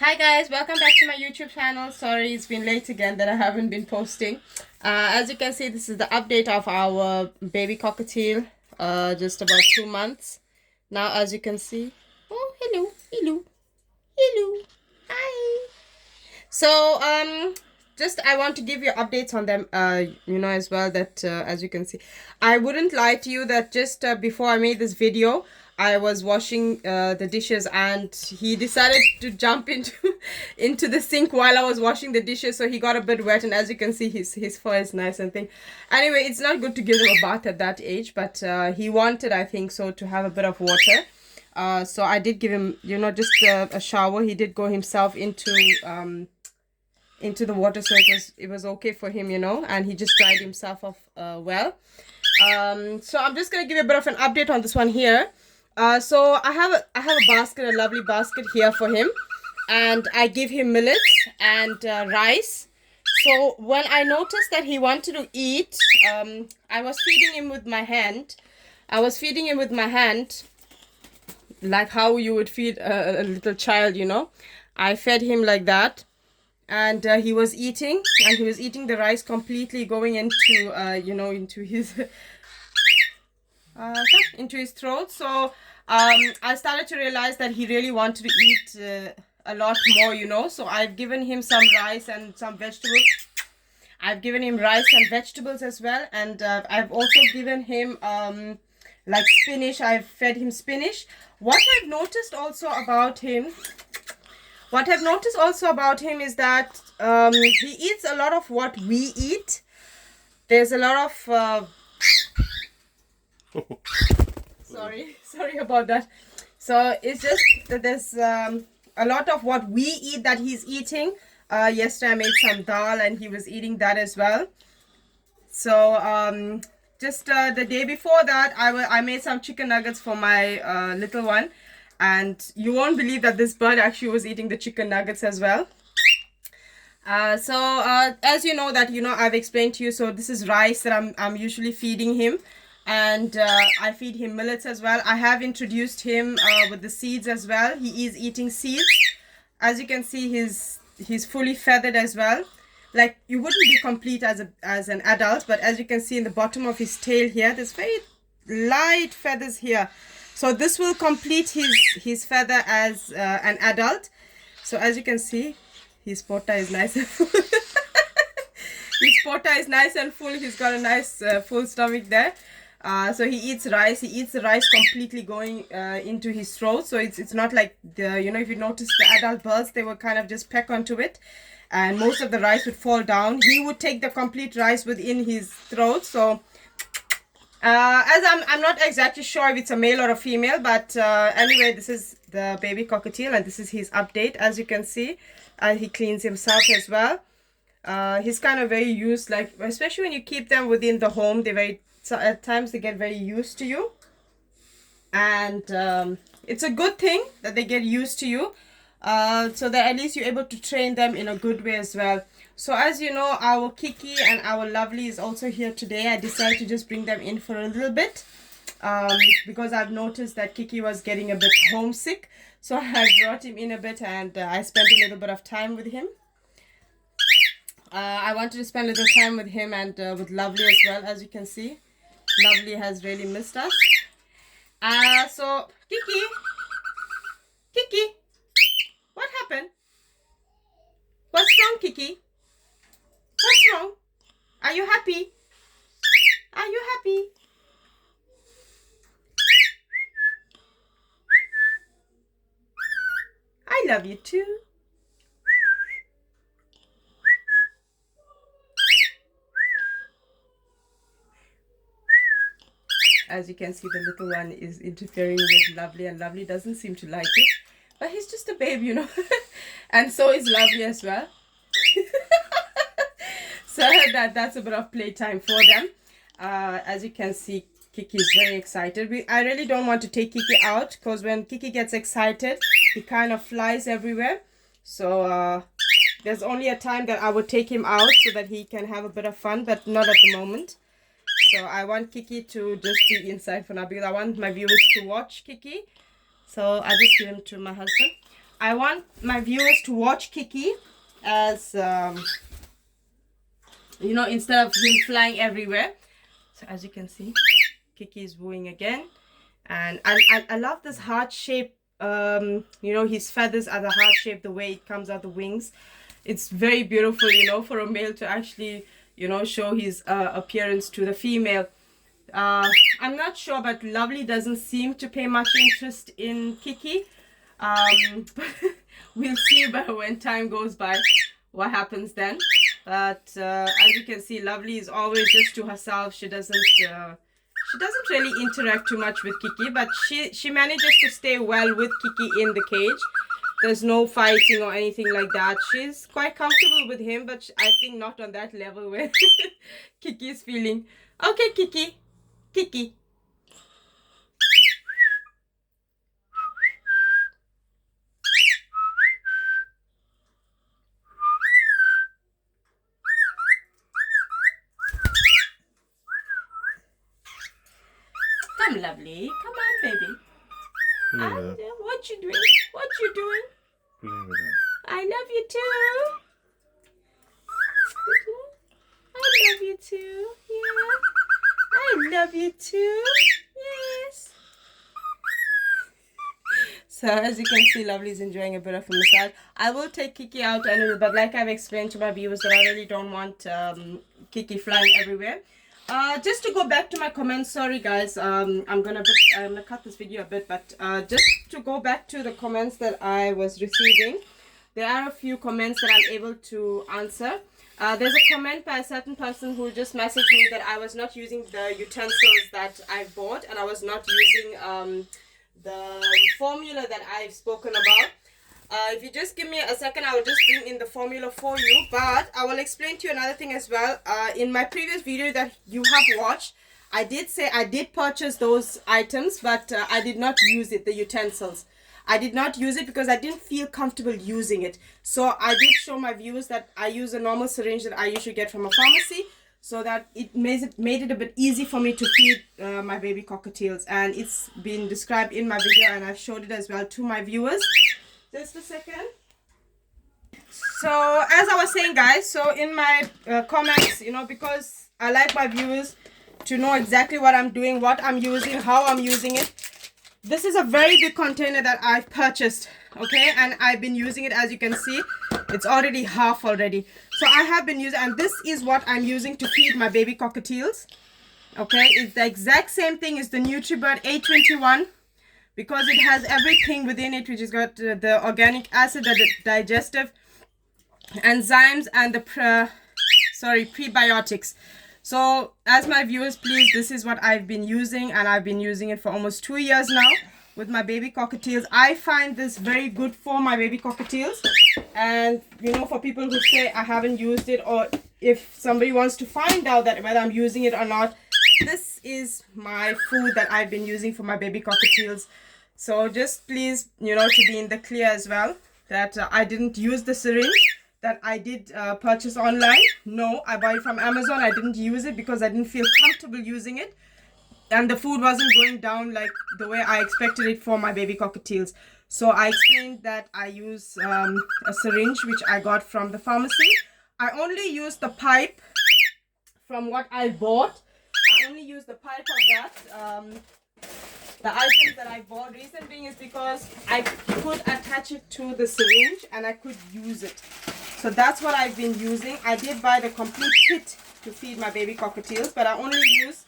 Hi guys, welcome back to my YouTube channel. Sorry it's been late again that I haven't been posting. As you can see, this is the update of our baby cockatiel. Just about 2 months now, as you can see. Oh, hello, hello, hello, hi. So just I want to give you updates on them, as well, that as you can see, I wouldn't lie to you that just before I made this video, I was washing the dishes and he decided to jump into into the sink while I was washing the dishes, so he got a bit wet, and as you can see, his fur is nice and thin. Anyway, it's not good to give him a bath at that age, but he wanted, I think so, to have a bit of water. So I did give him, just a shower. He did go himself into the water, so it was okay for him, and he just dried himself off well. So I'm just gonna give you a bit of an update on this one here. So I have a basket, a lovely basket here for him, and I give him millets and rice. So when I noticed that he wanted to eat, I was feeding him with my hand. Like how you would feed a little child, I fed him like that, and he was eating, the rice completely going into into his into his throat. So I started to realize that he really wanted to eat a lot more. So I've given him some rice and some vegetables. I've given him rice and vegetables as well, and I've also given him like spinach. I've fed him spinach. What I've noticed also about him is that he eats a lot of what we eat. There's a lot of sorry about that. So it's just that there's a lot of what we eat that he's eating. Yesterday I made some dal and he was eating that as well. So just the day before that, I made some chicken nuggets for my little one, and you won't believe that this bird actually was eating the chicken nuggets as well. So as you know that I've explained to you, so this is rice that I'm usually feeding him, and I feed him millets as well. I have introduced him with the seeds as well. He is eating seeds. As you can see, he's fully feathered as well. Like, you wouldn't be complete as an adult, but as you can see in the bottom of his tail here, there's very light feathers here. So this will complete his feather as an adult. So as you can see, his pota is nice and full. His pota is nice and full. He's got a nice full stomach there. So he eats rice. He eats the rice completely going into his throat. So it's not like if you notice the adult birds, they will kind of just peck onto it, and most of the rice would fall down. He would take the complete rice within his throat. So as I'm not exactly sure if it's a male or a female, but anyway, this is the baby cockatiel, and this is his update. As you can see, he cleans himself as well. He's kind of very used, like, especially when you keep them within the home, so at times they get very used to you, and it's a good thing that they get used to you, so that at least you're able to train them in a good way as well. So as you know, our Kiki and our Lovely is also here today. I decided to just bring them in for a little bit, because I've noticed that Kiki was getting a bit homesick, so I brought him in a bit, and I spent a little bit of time with him. I wanted to spend a little time with him and with Lovely as well. As you can see, Lovely has really missed us. So Kiki, what happened? What's wrong, Kiki? What's wrong? Are you happy? Are you happy? I love you too. As you can see, the little one is interfering with Lovely, and Lovely doesn't seem to like it. But he's just a babe, and so is Lovely as well. So that's a bit of playtime for them. As you can see, Kiki is very excited. I really don't want to take Kiki out, because when Kiki gets excited, he kind of flies everywhere. So there's only a time that I would take him out so that he can have a bit of fun, but not at the moment. So I want Kiki to just be inside for now, because I want my viewers to watch Kiki. So I just give him to my husband. I want my viewers to watch Kiki as you know, instead of him flying everywhere. So as you can see, Kiki is wooing again, and I love this heart shape. You know, his feathers are the heart shape, the way it comes out the wings. It's very beautiful, you know, for a male to actually, you know, show his appearance to the female. I'm not sure, but Lovely doesn't seem to pay much interest in Kiki. We'll see but when time goes by what happens then. But as you can see, Lovely is always just to herself. She doesn't really interact too much with Kiki, but she manages to stay well with Kiki in the cage. There's no fighting or anything like that. She's quite comfortable with him, but I think not on that level where Kiki is feeling. Okay, Kiki. Kiki. Come, Lovely. Come on, baby. And, what you doing? What you doing? I love you too. I love you too. Yeah. I love you too. Yes. So as you can see, Lovely is enjoying a bit of a massage. I will take Kiki out anyway, but like I've explained to my viewers that I really don't want Kiki flying everywhere. Just to go back to my comments, sorry guys, I'm gonna cut this video a bit, but just to go back to the comments that I was receiving, there are a few comments that I'm able to answer. There's a comment by a certain person who just messaged me that I was not using the utensils that I bought, and I was not using the formula that I've spoken about. If you just give me a second, I will just bring in the formula for you. But I will explain to you another thing as well. In my previous video that you have watched, I did say I did purchase those items, but I did not use it, the utensils. I did not use it because I didn't feel comfortable using it. So I did show my viewers that I use a normal syringe that I usually get from a pharmacy, so that it made it a bit easy for me to feed my baby cockatiels. And it's been described in my video, and I've showed it as well to my viewers. Just a second. So as I was saying, guys, so in my comments, you know, because I like my viewers to know exactly what I'm doing, what I'm using, how I'm using it. This is a very big container that I've purchased, okay, and I've been using it. As you can see, it's already half already. So I have been using, and this is what I'm using to feed my baby cockatiels, okay. It's the exact same thing as the NutriBird 821, because it has everything within it, which has got the organic acid, the digestive enzymes, and the prebiotics. So as my viewers, please, this is what I've been using, and I've been using it for almost 2 years now with my baby cockatiels. I find this very good for my baby cockatiels. And you know, for people who say I haven't used it, or if somebody wants to find out that whether I'm using it or not, this is my food that I've been using for my baby cockatiels. So just please, you know, to be in the clear as well, that I didn't use the syringe that I did purchase online. No, I bought it from Amazon. I didn't use it because I didn't feel comfortable using it, and the food wasn't going down like the way I expected it for my baby cockatiels. So I explained that I use a syringe which I got from the pharmacy. I only use the pipe from what I bought. I only use the pipe of that. The items that I bought, reason being is because I could attach it to the syringe and I could use it. So that's what I've been using. I did buy the complete kit to feed my baby cockatiels, but I only use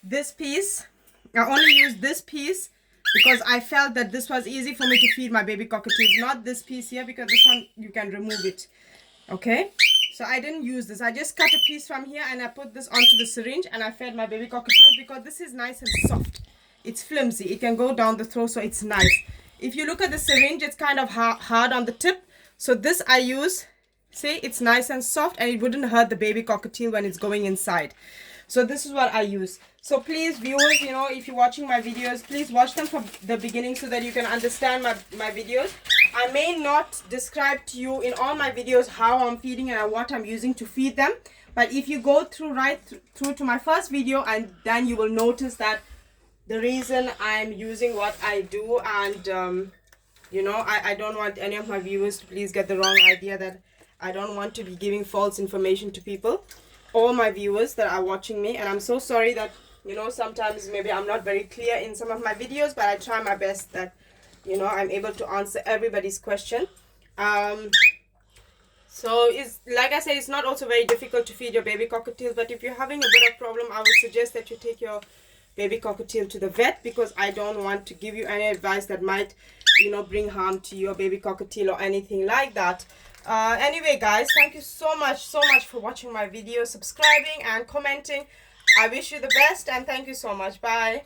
this piece. I only use this piece because I felt that this was easy for me to feed my baby cockatiels, not this piece here, because this one you can remove it. Okay, so I didn't use this. I just cut a piece from here and I put this onto the syringe and I fed my baby cockatiels because this is nice and soft. It's flimsy, it can go down the throat, so it's nice. If you look at the syringe, it's kind of hard on the tip. So this I use, see, it's nice and soft, and it wouldn't hurt the baby cockatiel when it's going inside. So this is what I use. So please, viewers, you know, if you're watching my videos, please watch them from the beginning so that you can understand my videos. I may not describe to you in all my videos how I'm feeding and what I'm using to feed them, but if you go through through to my first video, and then you will notice that the reason I'm using what I do, and You know, I don't want any of my viewers to please get the wrong idea that I don't want to be giving false information to people, all my viewers that are watching me. And I'm so sorry that, you know, sometimes maybe I'm not very clear in some of my videos, but I try my best that, you know, I'm able to answer everybody's question. So it's like I said, it's not also very difficult to feed your baby cockatiels, but if you're having a bit of problem, I would suggest that you take your baby cockatiel to the vet, because I don't want to give you any advice that might, you know, bring harm to your baby cockatiel or anything like that. Anyway guys, thank you so much for watching my video, subscribing and commenting. I wish you the best, and thank you so much. Bye.